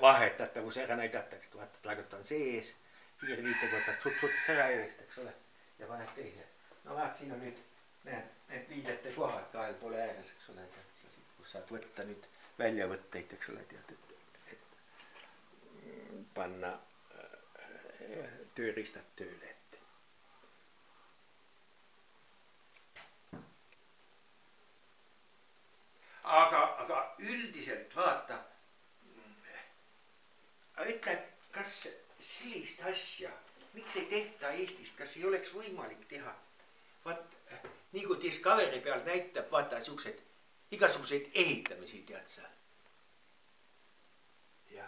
vahetatavus ära näidatakse, vaata praegu on sees, kiirviitega võtad suts ära eest, eks ole, ja paned teise. No vaat siin on nüüd need liidete kohad kahel poole ääres, eks ole, kus saad võtta nüüd väljavõtteid, eks ole, tead, et panna tööriistad tööle ette. Aga üldiselt vaata, ütle, kas sellist asja, miks ei tehta Eestis, kas ei oleks võimalik teha? Vaat, nii kui Discovery peal näitab, vaata, igasuguseid ehitamisi, tead sa. Ja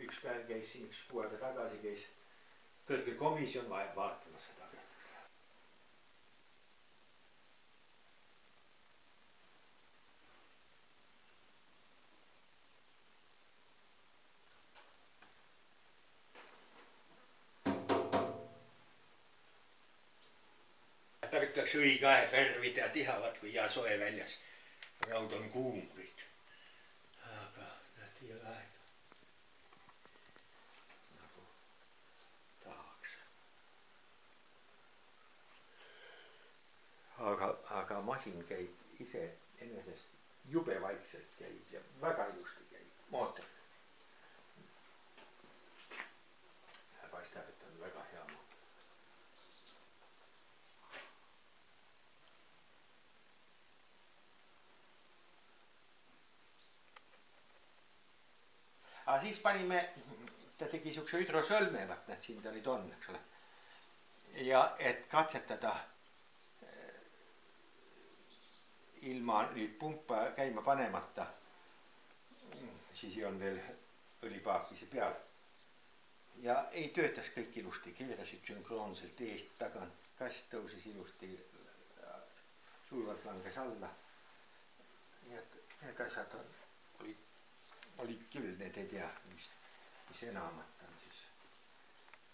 üks päev käis siin, üks kuu aega tagasi käis tõlgekomisjon vaatama seda. Tarvitakse õige aeg värvida ja tihavad, kui hea soe väljas. Raud on kuum kõik. Aga näed ei ole aega. Nagu tahaks. Aga masin käib ise enesest jube vaikselt käib ja väga ilusti käib. Mootor. Paistab, et on väga hea mootor. Aga siis panime, ta tegi siukse hüdrosõlme, vaat need siin olid on, eks ole. Ja et katsetada ilma nüüd pumpa käima panemata, siis on veel õlipaakise peal. Ja ei töötas kõik ilusti, keerasid sünkroonselt eest tagant, kast tõusis ilusti, sujuvalt langes alla. Need asjad olid küll, need ei tea, mis enamat on.